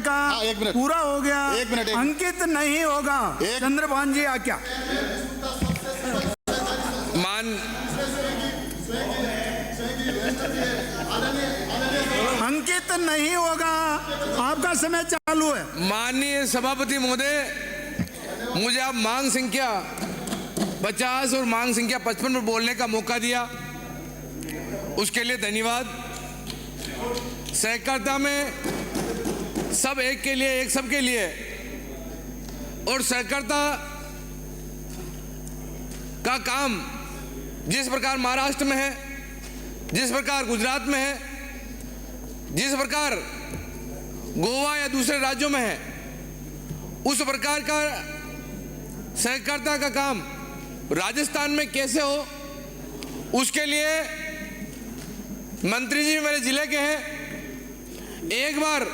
का हाँ, 1 मिनट पूरा हो गया। 1 मिनट अंकित नहीं होगा। चंद्रभान जी आज्ञा। अंकित नहीं होगा, आपका समय चालू है। माननीय सभापति महोदय, मुझे आप मांग संख्या 50 और मांग संख्या 55 पर बोलने का मौका दिया, उसके लिए धन्यवाद। सहकारिता में सब एक के लिए, एक सबके लिए, और सहकारिता का काम जिस प्रकार महाराष्ट्र में है, जिस प्रकार गुजरात में है, जिस प्रकार गोवा या दूसरे राज्यों में है, उस प्रकार का सहकारिता का काम राजस्थान में कैसे हो, उसके लिए मंत्री जी मेरे जिले के हैं, एक बार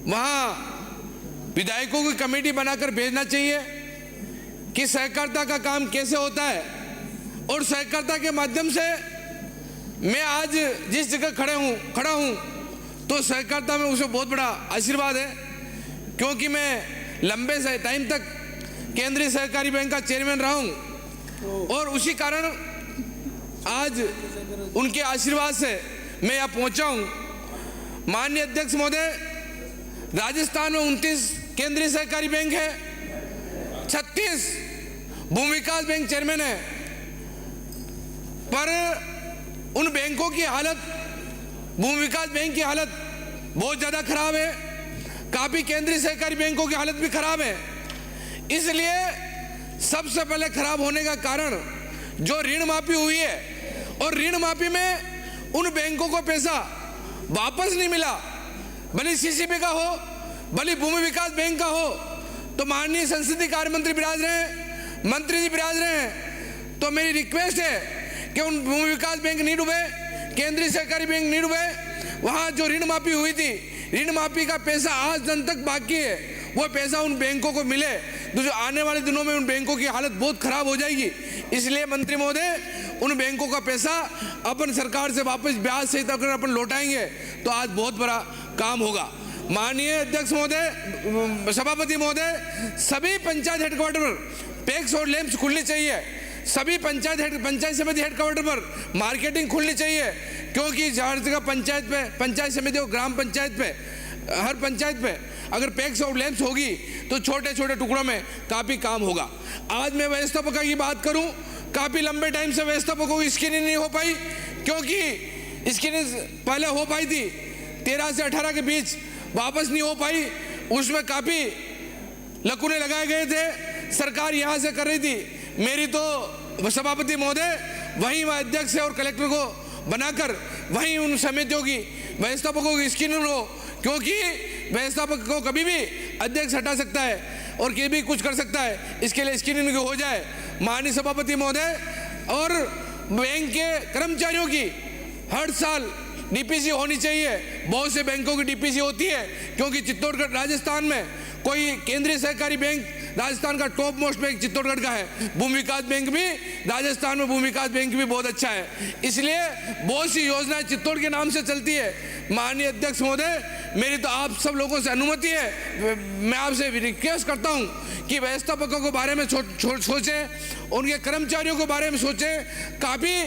वहाँ विधायकों की कमेटी बनाकर भेजना चाहिए कि सहकारिता का काम कैसे होता है। और सहकारिता के माध्यम से मैं आज जिस जगह खड़ा हूँ तो सहकारिता में उसे बहुत बड़ा आशीर्वाद है, क्योंकि मैं लंबे से टाइम तक केंद्रीय सहकारी बैंक का चेयरमैन रहा हूँ, और उसी कारण आज उनके आशीर्वाद से मैं यहाँ पहुँचा हूँ। माननीय अध्यक्ष महोदय, राजस्थान में 29 केंद्रीय सहकारी बैंक है, 36 भूमि विकास बैंक चेयरमैन है, पर उन बैंकों की हालत, भूमि विकास बैंक की हालत बहुत ज़्यादा खराब है, काफ़ी केंद्रीय सहकारी बैंकों की हालत भी खराब है। इसलिए सबसे पहले खराब होने का कारण जो ऋण माफी हुई है, और ऋण माफी में उन बैंकों को पैसा वापस नहीं मिला, भले सीसीबी का हो, भले भूमि विकास बैंक का हो। तो माननीय संसदीय कार्य मंत्री विराज रहे हैं, मंत्री जी विराज रहे हैं, तो मेरी रिक्वेस्ट है कि उन भूमि विकास बैंक नहीं डूबे, केंद्रीय सहकारी बैंक नहीं डूबे, वहाँ जो ऋण माफी हुई थी, ऋण माफी का पैसा आज दिन तक बाकी है, वो पैसा उन बैंकों को मिले। तो जो आने वाले दिनों में उन बैंकों की हालत बहुत खराब हो जाएगी। इसलिए मंत्री महोदय, उन बैंकों का पैसा अपन सरकार से वापस ब्याज सहित अगर अपन लौटाएंगे तो आज बहुत बड़ा काम होगा। माननीय अध्यक्ष महोदय, सभापति महोदय, सभी पंचायत हेडक्वार्टर पर पैक्स और लैंप्स खुलनी चाहिए, सभी पंचायत समिति हेडक्वार्टर पर मार्केटिंग खुलनी चाहिए, क्योंकि हर जगह पंचायत समिति और ग्राम पंचायत पे, हर पंचायत पे अगर पैक्स और लैंप्स होगी तो छोटे छोटे टुकड़ों में काफ़ी काम होगा। आज मैं व्यवस्थापकों की बात करूं, काफ़ी लंबे टाइम से व्यवस्थापकों की स्क्रीनिंग नहीं हो पाई, क्योंकि स्क्रीनिंग पहले हो पाई थी 13 से 18 के बीच, वापस नहीं हो पाई, उसमें काफ़ी लकुने लगाए गए थे, सरकार यहाँ से कर रही थी। मेरी तो सभापति महोदय वहीं वह अध्यक्ष और कलेक्टर को बनाकर वहीं उन समितियों की व्यवस्थापकों की स्क्रीनिंग हो, क्योंकि व्यवस्थापक को कभी भी अध्यक्ष हटा सकता है और ये भी कुछ कर सकता है, इसके लिए स्क्रीनिंग हो जाए। माननीय सभापति महोदय, और बैंक के कर्मचारियों की हर साल डीपीसी होनी चाहिए, बहुत से बैंकों की डीपीसी होती है, क्योंकि चित्तौड़गढ़ राजस्थान में कोई केंद्रीय सहकारी बैंक, राजस्थान का टॉप मोस्ट बैंक चित्तौड़गढ़ का है, भूमि विकास बैंक भी राजस्थान में, भूमि विकास बैंक भी बहुत अच्छा है, इसलिए बहुत सी योजनाएं चित्तौड़ के नाम से चलती है। माननीय अध्यक्ष महोदय, मेरी तो आप सब लोगों से अनुमति है, मैं आपसे रिक्वेस्ट करता हूं कि व्यवस्थापकों के बारे में सोचें, उनके कर्मचारियों के बारे में सोचें। काफ़ी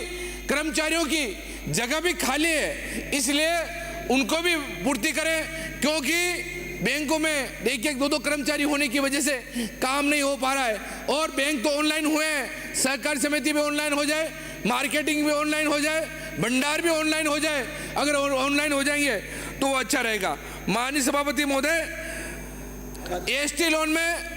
कर्मचारियों की जगह भी खाली है, इसलिए उनको भी पूर्ति करें, क्योंकि बैंकों में देखिए 2-2 कर्मचारी होने की वजह से काम नहीं हो पा रहा है। और बैंक तो ऑनलाइन हुए हैं, सहकारी समिति भी ऑनलाइन हो जाए, मार्केटिंग भी ऑनलाइन हो जाए, भंडार भी ऑनलाइन हो जाए, अगर ऑनलाइन हो जाएंगे तो वो अच्छा रहेगा। माननीय सभापति महोदय, एसटी लोन में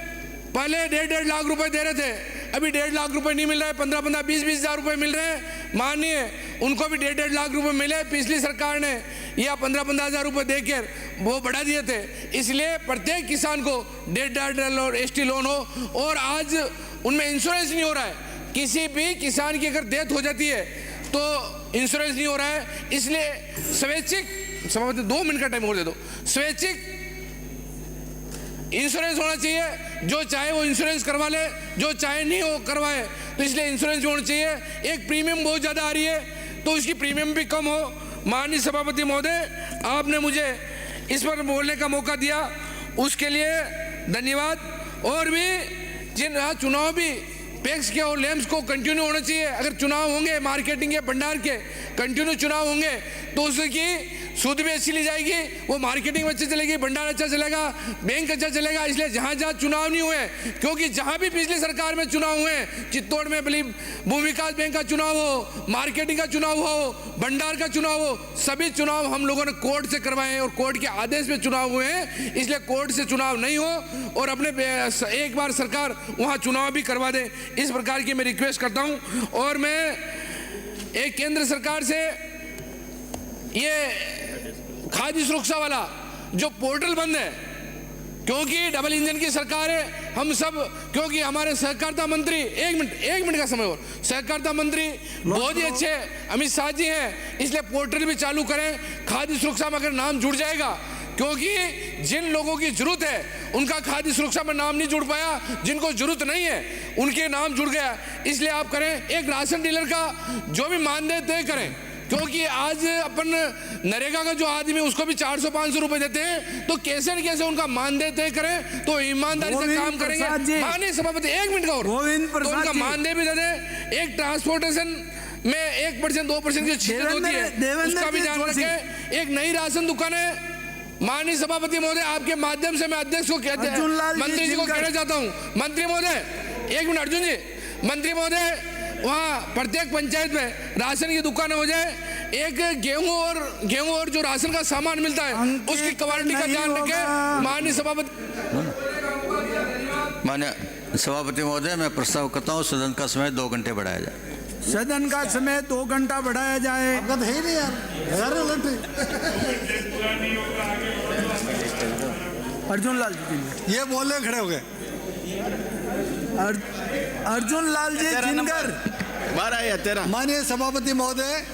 पहले 1.5 लाख रुपए दे रहे थे, अभी 1.5 लाख रुपए नहीं मिल रहा है, 15-15, 20-20 हज़ार रुपए मिल रहे हैं। माननीय उनको भी 1.5 लाख रुपए मिले, पिछली सरकार ने या 15-15 हज़ार रुपए देकर वो बढ़ा दिए थे, इसलिए प्रत्येक किसान को 1.5 एसटी लोन हो। और आज उनमें इंश्योरेंस नहीं हो रहा है, किसी भी किसान की अगर डेथ हो जाती है तो इंश्योरेंस नहीं हो रहा है, इसलिए स्वैच्छिक, सभापति 2 मिनट का टाइम और दे दो, स्वैच्छिक इंश्योरेंस होना चाहिए, जो चाहे वो इंश्योरेंस करवा ले, जो चाहे नहीं हो करवाए, तो इसलिए इंश्योरेंस होना चाहिए। एक प्रीमियम बहुत ज़्यादा आ रही है तो उसकी प्रीमियम भी कम हो। माननीय सभापति महोदय, आपने मुझे इस पर बोलने का मौका दिया, उसके लिए धन्यवाद। और भी जिन चुनाव भी पैक्स के और लेम्स को कंटिन्यू होना चाहिए। अगर चुनाव होंगे मार्केटिंग के भंडार के कंटिन्यू चुनाव होंगे तो उसकी सूद भी अच्छी ली जाएगी, वो मार्केटिंग में अच्छी चलेगी, भंडार अच्छा चलेगा, बैंक अच्छा चलेगा। इसलिए जहाँ जहाँ चुनाव नहीं हुए, क्योंकि जहाँ भी पिछली सरकार में चुनाव हुए, चित्तौड़ में भले भूमि विकास बैंक का चुनाव हो, मार्केटिंग का चुनाव हो, भंडार का चुनाव हो, सभी चुनाव हम लोगों ने कोर्ट से करवाए हैं और कोर्ट के आदेश पे चुनाव हुए हैं। इसलिए कोर्ट से चुनाव नहीं हो और अपने एक बार सरकार वहाँ चुनाव भी करवा दे, इस प्रकार की मैं रिक्वेस्ट करता हूँ। और मैं एक केंद्र सरकार से ये खाद्य सुरक्षा वाला जो पोर्टल बंद है, क्योंकि डबल इंजन की सरकार है, हम सब, क्योंकि हमारे सहकारिता मंत्री, एक मिनट का समय और, सहकारिता मंत्री बहुत ही अच्छे अमित शाह जी हैं, इसलिए पोर्टल भी चालू करें। खाद्य सुरक्षा में अगर नाम जुड़ जाएगा, क्योंकि जिन लोगों की जरूरत है उनका खाद्य सुरक्षा में नाम नहीं जुड़ पाया, जिनको जरूरत नहीं है उनके नाम जुड़ गया, इसलिए आप करें। एक राशन डीलर का जो भी मानदेय तय करें, क्योंकि आज अपन नरेगा का जो आदमी उसको भी 400-500 रुपए देते हैं, तो कैसे न कैसे उनका मानदेय तय करें तो ईमानदारी से काम करेंगे। माननीय सभापति, एक मिनट का और, तो उनका मानदेय भी दे दें। एक ट्रांसपोर्टेशन में 1% 2% की छीट होती है, उसका भी ध्यान रखें। एक नई राशन दुकान है, माननीय सभापति महोदय, आपके माध्यम से मैं अध्यक्ष को कहते हैं, मंत्री जी को कहना चाहता हूँ, मंत्री महोदय, एक मिनट अर्जुन जी, मंत्री महोदय, वहाँ प्रत्येक पंचायत में राशन की दुकान हो जाए। एक गेहूं और जो राशन का सामान मिलता है उसकी क्वालिटी का ध्यान रखें। माननीय सभापति, माननीय सभापति महोदय, मैं प्रस्ताव करता हूँ सदन का समय 2 घंटे बढ़ाया जाए। सदन का समय 2 घंटा बढ़ाया जाए। अर्जुन लाल जी, ये बोले खड़े हो गए। अर्जुन लाल जी जिनकर, 12 या 13। माननीय सभापति महोदय,